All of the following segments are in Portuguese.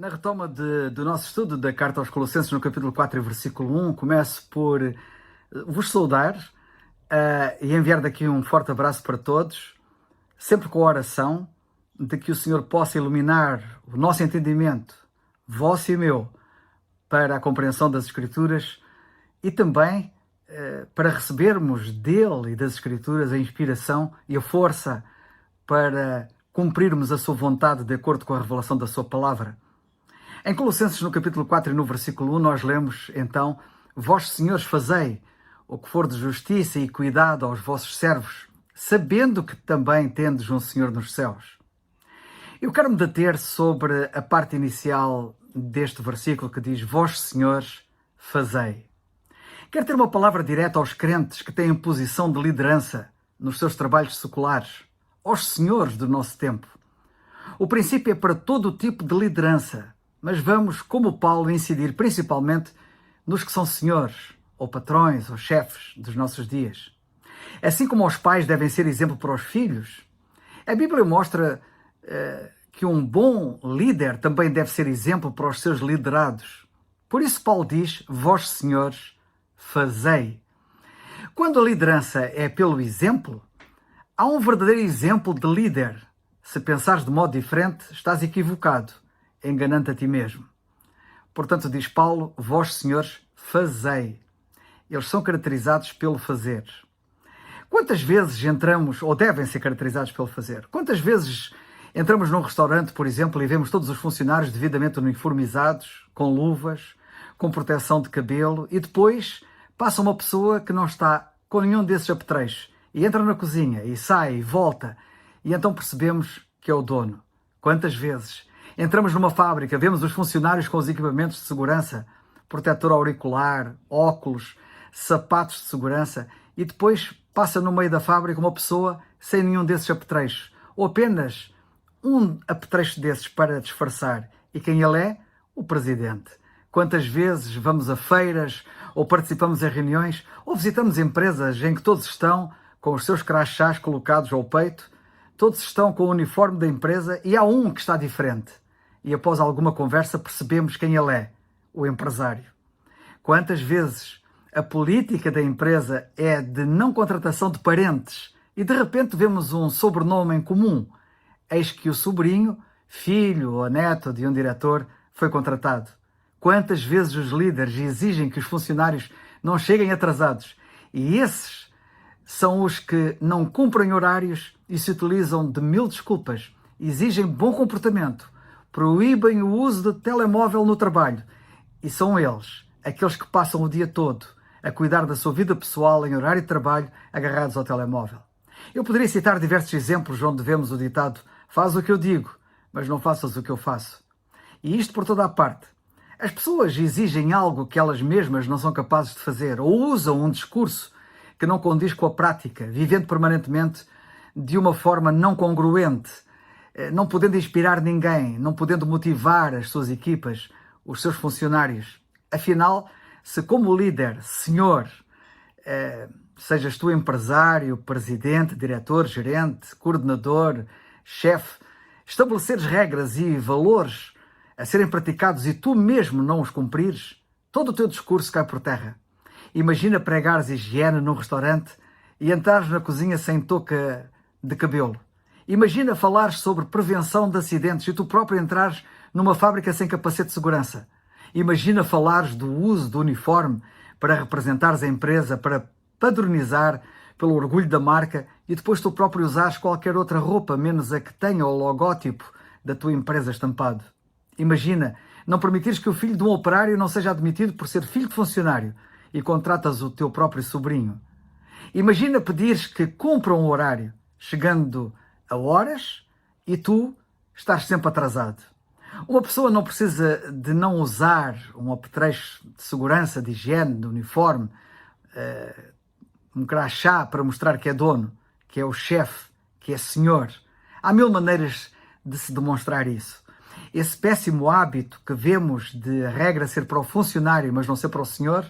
Na retoma do nosso estudo da Carta aos Colossenses, no capítulo 4 e versículo 1, começo por vos saudar e enviar daqui um forte abraço para todos, sempre com a oração de que o Senhor possa iluminar o nosso entendimento, vosso e meu, para a compreensão das Escrituras e também para recebermos dele e das Escrituras a inspiração e a força para cumprirmos a sua vontade de acordo com a revelação da sua palavra. Em Colossenses, no capítulo 4 e no versículo 1, nós lemos, então, vós, senhores, fazei o que for de justiça e cuidado aos vossos servos, sabendo que também tendes um Senhor nos céus. Eu quero me deter sobre a parte inicial deste versículo que diz, vós, senhores, fazei. Quero ter uma palavra direta aos crentes que têm posição de liderança nos seus trabalhos seculares, aos senhores do nosso tempo. O princípio é para todo o tipo de liderança, mas vamos, como Paulo, incidir principalmente nos que são senhores, ou patrões, ou chefes dos nossos dias. Assim como os pais devem ser exemplo para os filhos, a Bíblia mostra que um bom líder também deve ser exemplo para os seus liderados. Por isso Paulo diz, vós, senhores, fazei. Quando a liderança é pelo exemplo, há um verdadeiro exemplo de líder. Se pensares de modo diferente, estás equivocado, enganando a ti mesmo. Portanto, diz Paulo, vós, senhores, fazei. Eles são caracterizados pelo fazer. Quantas vezes entramos, ou devem ser caracterizados pelo fazer? Quantas vezes entramos num restaurante, por exemplo, e vemos todos os funcionários devidamente uniformizados, com luvas, com proteção de cabelo, e depois passa uma pessoa que não está com nenhum desses apetrechos, e entra na cozinha, e sai, e volta, e então percebemos que é o dono. Quantas vezes entramos numa fábrica, vemos os funcionários com os equipamentos de segurança, protetor auricular, óculos, sapatos de segurança, e depois passa no meio da fábrica uma pessoa sem nenhum desses apetrechos, ou apenas um apetrecho desses para disfarçar. E quem ele é? O presidente. Quantas vezes vamos a feiras, ou participamos em reuniões, ou visitamos empresas em que todos estão com os seus crachás colocados ao peito, todos estão com o uniforme da empresa e há um que está diferente. E após alguma conversa percebemos quem ele é, o empresário. Quantas vezes a política da empresa é de não contratação de parentes e de repente vemos um sobrenome em comum. Eis que o sobrinho, filho ou neto de um diretor, foi contratado. Quantas vezes os líderes exigem que os funcionários não cheguem atrasados e esses são os que não cumprem horários e se utilizam de mil desculpas, exigem bom comportamento, proíbem o uso de telemóvel no trabalho e são eles, aqueles que passam o dia todo a cuidar da sua vida pessoal em horário de trabalho agarrados ao telemóvel. Eu poderia citar diversos exemplos onde vemos o ditado faz o que eu digo, mas não faças o que eu faço. E isto por toda a parte. As pessoas exigem algo que elas mesmas não são capazes de fazer ou usam um discurso que não condiz com a prática, vivendo permanentemente de uma forma não congruente, não podendo inspirar ninguém, não podendo motivar as suas equipas, os seus funcionários. Afinal, se como líder, senhor, sejas tu empresário, presidente, diretor, gerente, coordenador, chefe, estabeleceres regras e valores a serem praticados e tu mesmo não os cumprires, todo o teu discurso cai por terra. Imagina pregares higiene num restaurante e entrares na cozinha sem touca de cabelo. Imagina falares sobre prevenção de acidentes e tu próprio entrares numa fábrica sem capacete de segurança. Imagina falares do uso do uniforme para representares a empresa, para padronizar pelo orgulho da marca e depois tu próprio usares qualquer outra roupa, menos a que tenha o logótipo da tua empresa estampado. Imagina não permitires que o filho de um operário não seja admitido por ser filho de funcionário e contratas o teu próprio sobrinho. Imagina pedires que cumpram o horário, chegando a horas e tu estás sempre atrasado. Uma pessoa não precisa de não usar um apetrecho de segurança, de higiene, de uniforme, um crachá para mostrar que é dono, que é o chefe, que é senhor. Há mil maneiras de se demonstrar isso. Esse péssimo hábito que vemos de a regra ser para o funcionário, mas não ser para o senhor,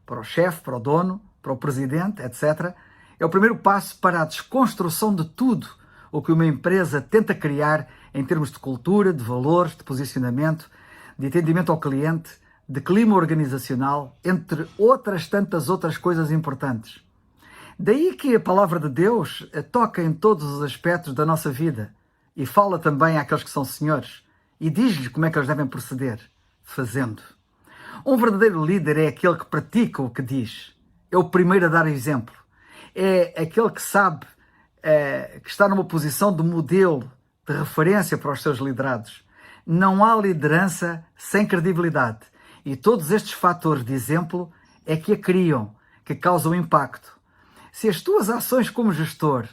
para o chefe, para o dono, para o presidente, etc., é o primeiro passo para a desconstrução de tudo o que uma empresa tenta criar em termos de cultura, de valores, de posicionamento, de atendimento ao cliente, de clima organizacional, entre outras tantas outras coisas importantes. Daí que a palavra de Deus toca em todos os aspectos da nossa vida e fala também àqueles que são senhores e diz-lhes como é que eles devem proceder, fazendo. Um verdadeiro líder é aquele que pratica o que diz. É o primeiro a dar exemplo. É aquele que sabe que está numa posição de modelo, de referência para os seus liderados. Não há liderança sem credibilidade. E todos estes fatores de exemplo é que a criam, que causam impacto. Se as tuas ações como gestor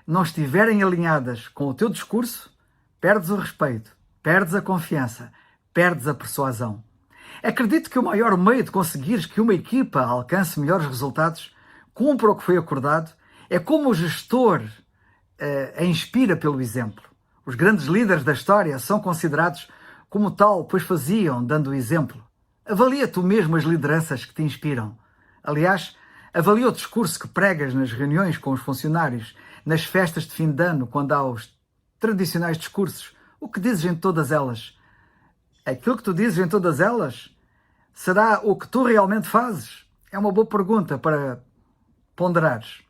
não estiverem alinhadas com o teu discurso, perdes o respeito, perdes a confiança, perdes a persuasão. Acredito que o maior meio de conseguires que uma equipa alcance melhores resultados, cumpra o que foi acordado, é como o gestor a inspira pelo exemplo. Os grandes líderes da história são considerados como tal, pois faziam, dando o exemplo. Avalia tu mesmo as lideranças que te inspiram. Aliás, avalia o discurso que pregas nas reuniões com os funcionários, nas festas de fim de ano, quando há os tradicionais discursos. O que dizes em todas elas? Aquilo que tu dizes em todas elas será o que tu realmente fazes? É uma boa pergunta para ponderares.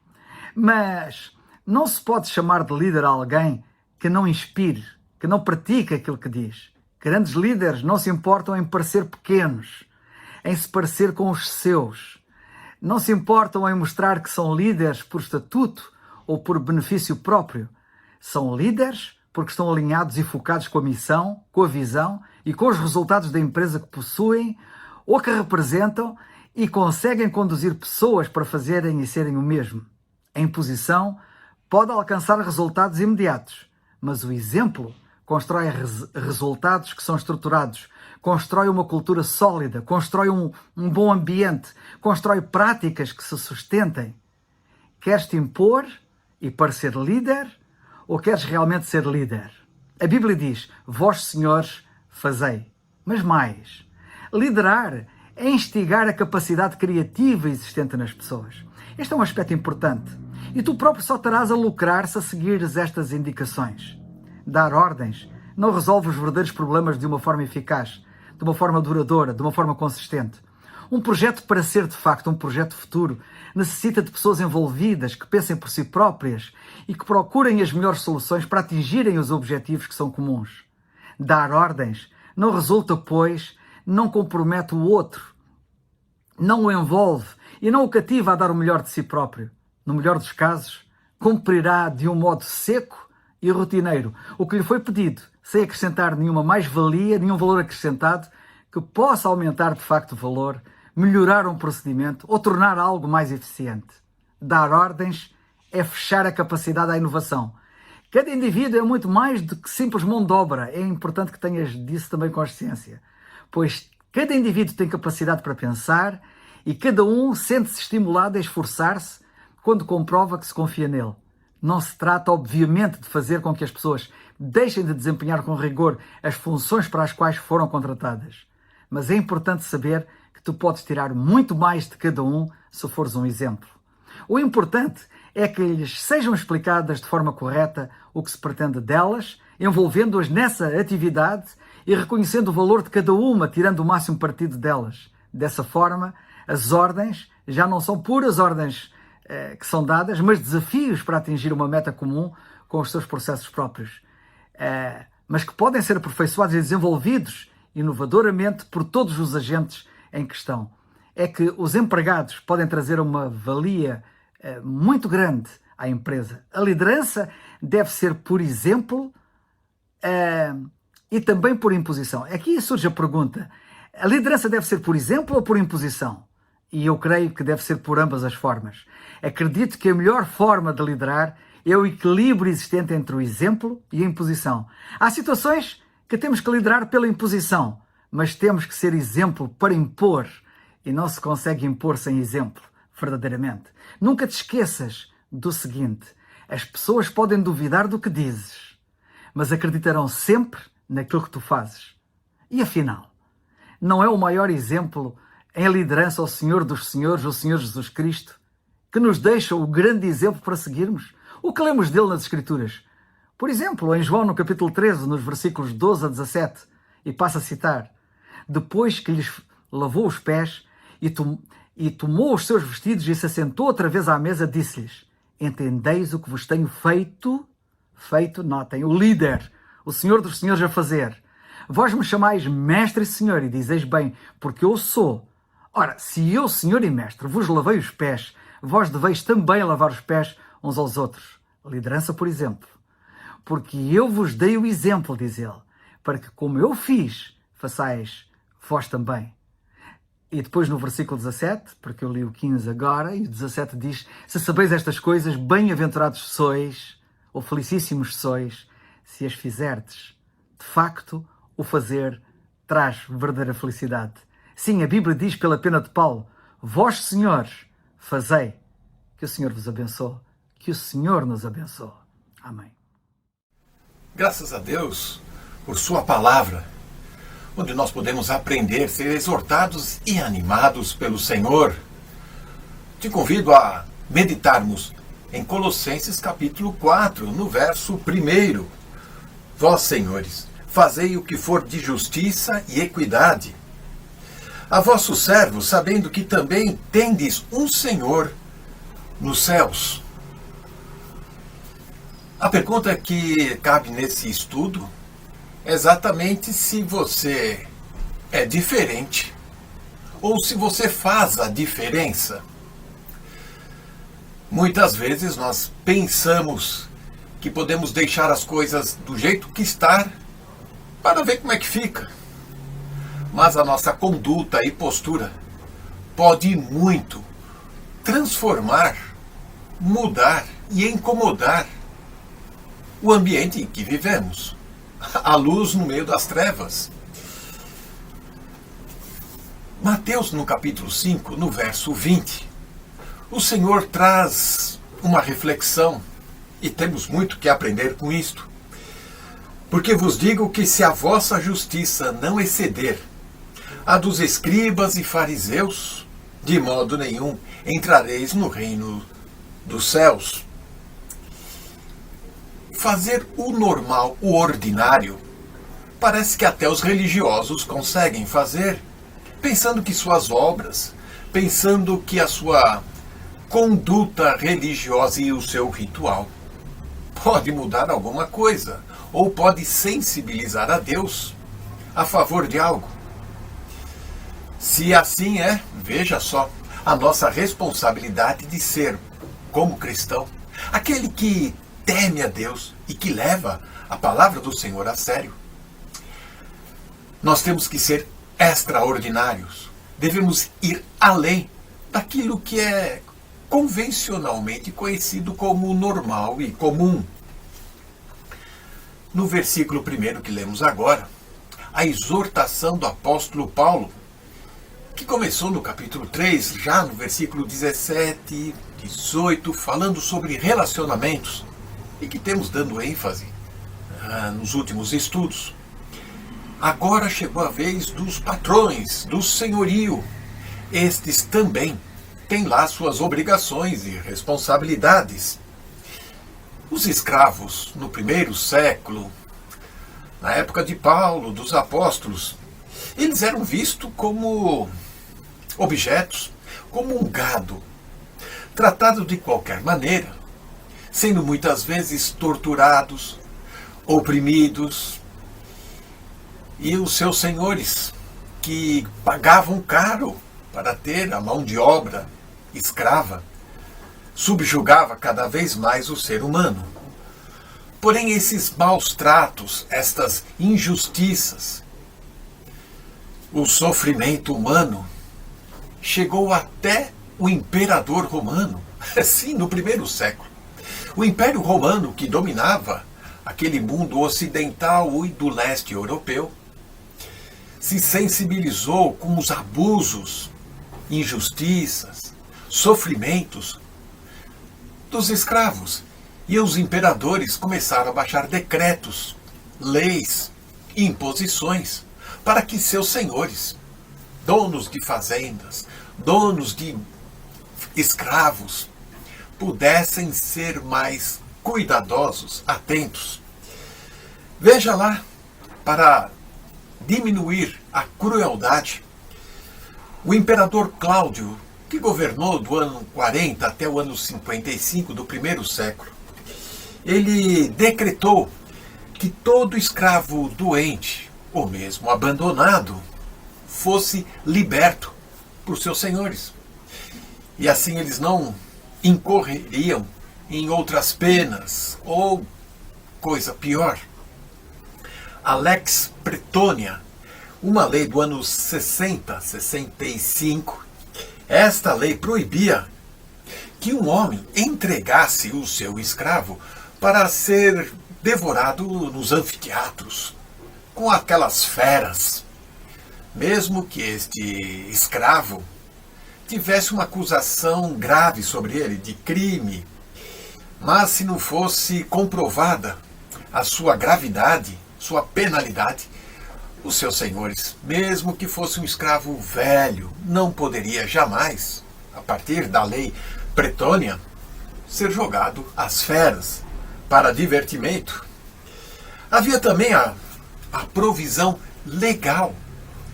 Mas não se pode chamar de líder a alguém que não inspire, que não pratique aquilo que diz. Grandes líderes não se importam em parecer pequenos, em se parecer com os seus. Não se importam em mostrar que são líderes por estatuto ou por benefício próprio. São líderes porque estão alinhados e focados com a missão, com a visão e com os resultados da empresa que possuem ou que representam e conseguem conduzir pessoas para fazerem e serem o mesmo. A imposição pode alcançar resultados imediatos, mas o exemplo constrói resultados que são estruturados, constrói uma cultura sólida, constrói um bom ambiente, constrói práticas que se sustentem. Queres te impor e parecer líder ou queres realmente ser líder? A Bíblia diz, vós senhores fazei. Mas mais, liderar é instigar a capacidade criativa existente nas pessoas. Este é um aspecto importante e tu próprio só terás a lucrar se a seguires estas indicações. Dar ordens não resolve os verdadeiros problemas de uma forma eficaz, de uma forma duradoura, de uma forma consistente. Um projeto, para ser de facto um projeto futuro, necessita de pessoas envolvidas, que pensem por si próprias e que procurem as melhores soluções para atingirem os objetivos que são comuns. Dar ordens não resulta, pois, não compromete o outro, não o envolve e não o cativa a dar o melhor de si próprio. No melhor dos casos, cumprirá de um modo seco e rotineiro o que lhe foi pedido, sem acrescentar nenhuma mais-valia, nenhum valor acrescentado que possa aumentar de facto o valor, melhorar um procedimento ou tornar algo mais eficiente. Dar ordens é fechar a capacidade à inovação. Cada indivíduo é muito mais do que simples mão de obra. É importante que tenhas disso também consciência, pois cada indivíduo tem capacidade para pensar e cada um sente-se estimulado a esforçar-se quando comprova que se confia nele. Não se trata, obviamente, de fazer com que as pessoas deixem de desempenhar com rigor as funções para as quais foram contratadas. Mas é importante saber que tu podes tirar muito mais de cada um se fores um exemplo. O importante é que lhes sejam explicadas de forma correta o que se pretende delas, envolvendo-as nessa atividade e reconhecendo o valor de cada uma, tirando o máximo partido delas. Dessa forma, as ordens já não são puras ordens que são dadas, mas desafios para atingir uma meta comum com os seus processos próprios, mas que podem ser aperfeiçoados e desenvolvidos inovadoramente por todos os agentes em questão. É que os empregados podem trazer uma valia muito grande à empresa. A liderança deve ser por exemplo e também por imposição. Aqui surge a pergunta, a liderança deve ser por exemplo ou por imposição? E eu creio que deve ser por ambas as formas. Acredito que a melhor forma de liderar é o equilíbrio existente entre o exemplo e a imposição. Há situações que temos que liderar pela imposição, mas temos que ser exemplo para impor. E não se consegue impor sem exemplo, verdadeiramente. Nunca te esqueças do seguinte, as pessoas podem duvidar do que dizes, mas acreditarão sempre naquilo que tu fazes. E afinal, não é o maior exemplo em liderança ao Senhor dos Senhores, o Senhor Jesus Cristo, que nos deixa o grande exemplo para seguirmos? O que lemos dele nas Escrituras? Por exemplo, em João, no capítulo 13, nos versículos 12 a 17, e passo a citar, depois que lhes lavou os pés e tomou os seus vestidos e se assentou outra vez à mesa, disse-lhes: entendeis o que vos tenho feito, notem, o líder, o Senhor dos Senhores a fazer. Vós me chamais mestre e senhor e dizeis bem, porque eu sou. Ora, se eu, senhor e mestre, vos lavei os pés, vós deveis também lavar os pés uns aos outros. Liderança, por exemplo. Porque eu vos dei o exemplo, diz ele, para que como eu fiz, façais vós também. E depois no versículo 17, porque eu li o 15 agora, e o 17 diz: se sabeis estas coisas, bem-aventurados sois, ou felicíssimos sois, se as fizerdes. De facto, o fazer traz verdadeira felicidade. Sim, a Bíblia diz pela pena de Paulo: vós, senhores, fazei. Que o Senhor vos abençoe, que o Senhor nos abençoe. Amém. Graças a Deus por sua palavra, onde nós podemos aprender, ser exortados e animados pelo Senhor. Te convido a meditarmos em Colossenses capítulo 4, no verso 1. Vós, senhores, fazei o que for de justiça e equidade. A vossos servos, sabendo que também tendes um Senhor nos céus. A pergunta que cabe nesse estudo é exatamente se você é diferente ou se você faz a diferença. Muitas vezes nós pensamos que podemos deixar as coisas do jeito que está para ver como é que fica. Mas a nossa conduta e postura pode muito transformar, mudar e incomodar o ambiente em que vivemos. A luz no meio das trevas. Mateus, no capítulo 5, no verso 20, o Senhor traz uma reflexão e temos muito que aprender com isto. Porque vos digo que se a vossa justiça não exceder a dos escribas e fariseus, de modo nenhum entrareis no reino dos céus. Fazer o normal, o ordinário, parece que até os religiosos conseguem fazer, pensando que suas obras, pensando que a sua conduta religiosa e o seu ritual pode mudar alguma coisa, ou pode sensibilizar a Deus a favor de algo. Se assim é, veja só, a nossa responsabilidade de ser, como cristão, aquele que teme a Deus e que leva a palavra do Senhor a sério. Nós temos que ser extraordinários. Devemos ir além daquilo que é convencionalmente conhecido como normal e comum. No versículo 1 que lemos agora, a exortação do apóstolo Paulo, que começou no capítulo 3, já no versículo 17 e 18, falando sobre relacionamentos, e que temos dando ênfase nos últimos estudos. Agora chegou a vez dos patrões, do senhorio. Estes também têm lá suas obrigações e responsabilidades. Os escravos, no primeiro século, na época de Paulo, dos apóstolos, eles eram vistos como objetos, como um gado, tratado de qualquer maneira, sendo muitas vezes torturados, oprimidos, e os seus senhores, que pagavam caro para ter a mão de obra escrava, subjugava cada vez mais o ser humano. Porém, esses maus tratos, estas injustiças, o sofrimento humano, chegou até o imperador romano, sim, no primeiro século. O Império Romano, que dominava aquele mundo ocidental e do leste europeu, se sensibilizou com os abusos, injustiças, sofrimentos dos escravos. E os imperadores começaram a baixar decretos, leis e imposições para que seus senhores, donos de fazendas, donos de escravos, pudessem ser mais cuidadosos, atentos. Veja lá, para diminuir a crueldade, o imperador Cláudio, que governou do ano 40 até o ano 55 do primeiro século, ele decretou que todo escravo doente, ou mesmo abandonado, fosse liberto por seus senhores. E assim eles não incorreriam em outras penas ou coisa pior. A Lex Pretonia, uma lei do ano 65, esta lei proibia que um homem entregasse o seu escravo para ser devorado nos anfiteatros, com aquelas feras, mesmo que este escravo tivesse uma acusação grave sobre ele de crime, mas se não fosse comprovada a sua gravidade, sua penalidade, os seus senhores, mesmo que fosse um escravo velho, não poderia jamais, a partir da lei Pretônia, ser jogado às feras para divertimento. Havia também a provisão legal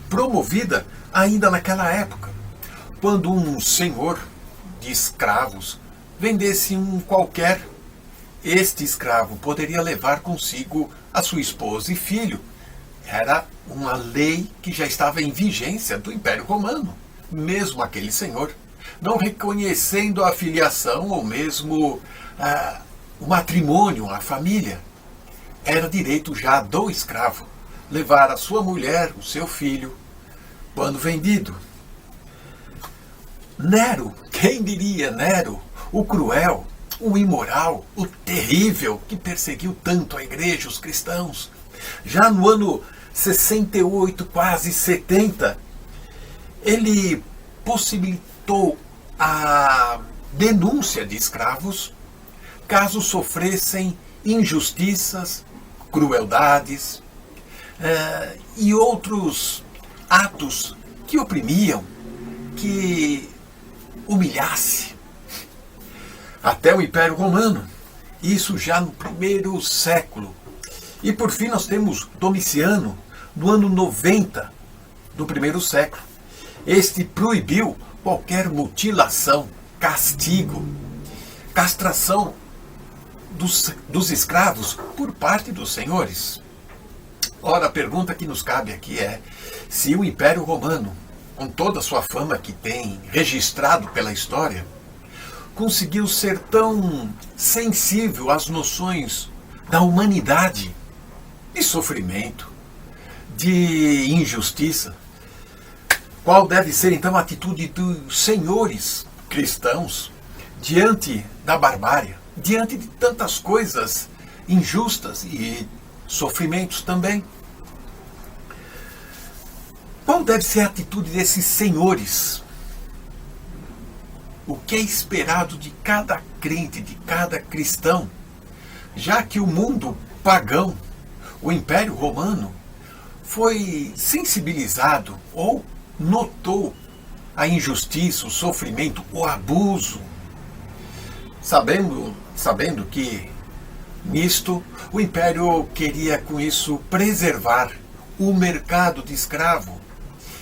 promovida ainda naquela época, quando um senhor de escravos vendesse um qualquer, este escravo poderia levar consigo a sua esposa e filho. Era uma lei que já estava em vigência do Império Romano. Mesmo aquele senhor, não reconhecendo a filiação ou mesmo o matrimônio, a família, era direito já do escravo levar a sua mulher, o seu filho, quando vendido. Nero, quem diria Nero, o cruel, o imoral, o terrível, que perseguiu tanto a igreja, os cristãos, já no ano 68, quase 70, ele possibilitou a denúncia de escravos caso sofressem injustiças, crueldades e outros atos que oprimiam, que humilhasse. Até o Império Romano, isso já no primeiro século. E por fim nós temos Domiciano, no ano 90 do primeiro século. Este proibiu qualquer mutilação, castigo, castração dos escravos por parte dos senhores. Ora, a pergunta que nos cabe aqui é se o Império Romano, com toda a sua fama que tem registrado pela história, conseguiu ser tão sensível às noções da humanidade, de sofrimento, de injustiça. Qual deve ser então a atitude dos senhores cristãos diante da barbárie, diante de tantas coisas injustas e sofrimentos também? Qual deve ser a atitude desses senhores? O que é esperado de cada crente, de cada cristão, já que o mundo pagão, o Império Romano, foi sensibilizado ou notou a injustiça, o sofrimento, o abuso, sabendo que nisto o Império queria com isso preservar o mercado de escravo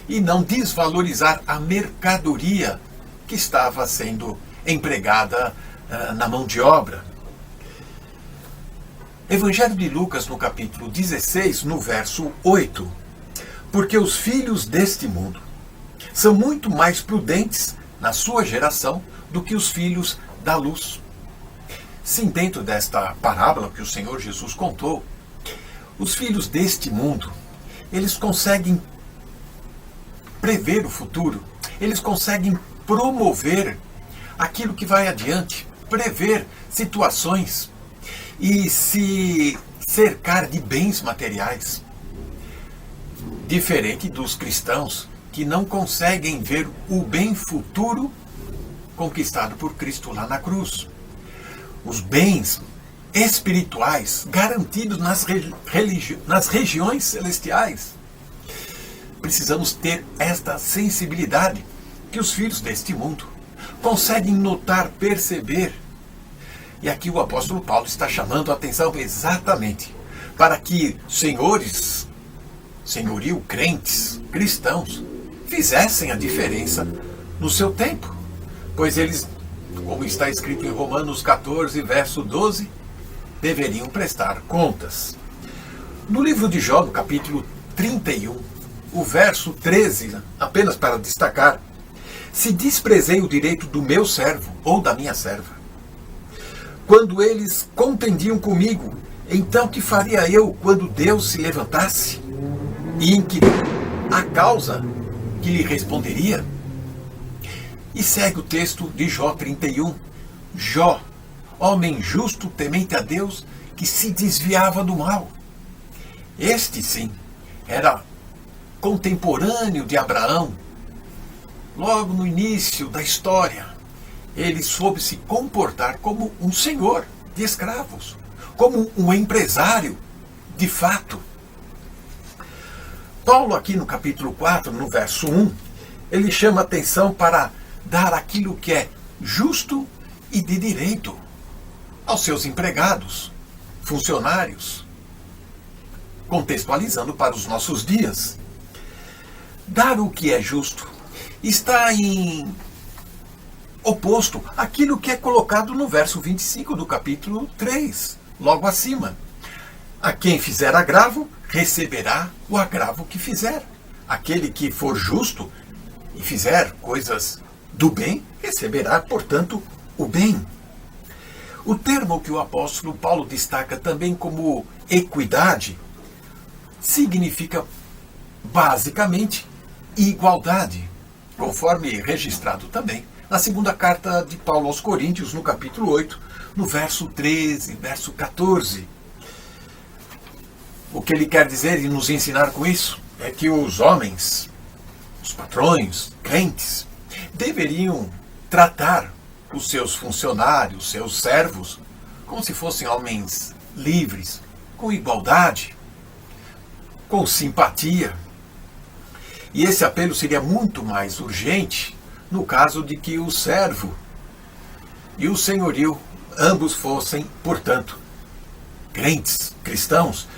e não desvalorizar a mercadoria que estava sendo empregada na mão de obra. Evangelho de Lucas, no capítulo 16, no verso 8. Porque os filhos deste mundo são muito mais prudentes na sua geração do que os filhos da luz. Sim, dentro desta parábola que o Senhor Jesus contou, os filhos deste mundo, eles conseguem prever o futuro, eles conseguem promover aquilo que vai adiante, prever situações e se cercar de bens materiais. Diferente dos cristãos que não conseguem ver o bem futuro conquistado por Cristo lá na cruz. Os bens espirituais garantidos nas regiões celestiais. Precisamos ter esta sensibilidade que os filhos deste mundo conseguem notar, perceber. E aqui o apóstolo Paulo está chamando a atenção exatamente para que senhores senhorio, crentes, cristãos, fizessem a diferença no seu tempo, pois eles, como está escrito em Romanos 14, verso 12, deveriam prestar contas. No livro de Jó, no capítulo 31, o verso 13, apenas para destacar: se desprezei o direito do meu servo ou da minha serva, quando eles contendiam comigo, então que faria eu quando Deus se levantasse? E em que a causa que lhe responderia? E segue o texto de Jó 31. Jó, homem justo, temente a Deus, que se desviava do mal. Este, sim, era contemporâneo de Abraão. Logo no início da história, ele soube se comportar como um senhor de escravos, como um empresário de fato. Paulo, aqui no capítulo 4, no verso 1, ele chama atenção para dar aquilo que é justo e de direito aos seus empregados, funcionários, contextualizando para os nossos dias. Dar o que é justo está em oposto àquilo que é colocado no verso 25 do capítulo 3, logo acima. A quem fizer agravo, receberá o agravo que fizer. Aquele que for justo e fizer coisas do bem, receberá, portanto, o bem. O termo que o apóstolo Paulo destaca também como equidade significa, basicamente, igualdade, conforme registrado também na segunda carta de Paulo aos Coríntios, no capítulo 8, no verso 13, verso 14. O que ele quer dizer e nos ensinar com isso é que os homens, os patrões, crentes, deveriam tratar os seus funcionários, seus servos, como se fossem homens livres, com igualdade, com simpatia. E esse apelo seria muito mais urgente no caso de que o servo e o senhorio ambos fossem, portanto, crentes, cristãos.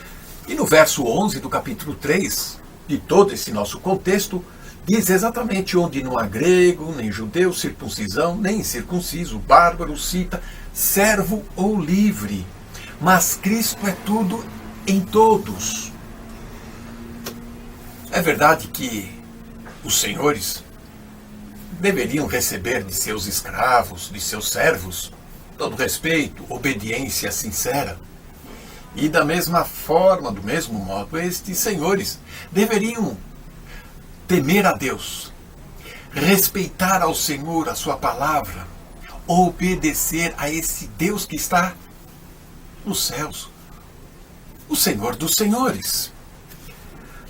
E no verso 11 do capítulo 3, de todo esse nosso contexto, diz exatamente: onde não há grego, nem judeu, circuncisão, nem incircunciso, bárbaro, cita, servo ou livre, mas Cristo é tudo em todos. É verdade que os senhores deveriam receber de seus escravos, de seus servos, todo respeito, obediência sincera. E da mesma forma, do mesmo modo, estes senhores deveriam temer a Deus, respeitar ao Senhor, a sua palavra, obedecer a esse Deus que está nos céus, o Senhor dos senhores.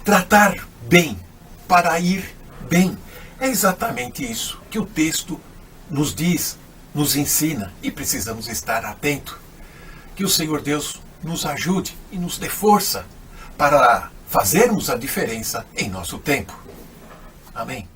Tratar bem para ir bem. É exatamente isso que o texto nos diz, nos ensina, e precisamos estar atentos. Que o Senhor Deus nos ajude e nos dê força para fazermos a diferença em nosso tempo. Amém.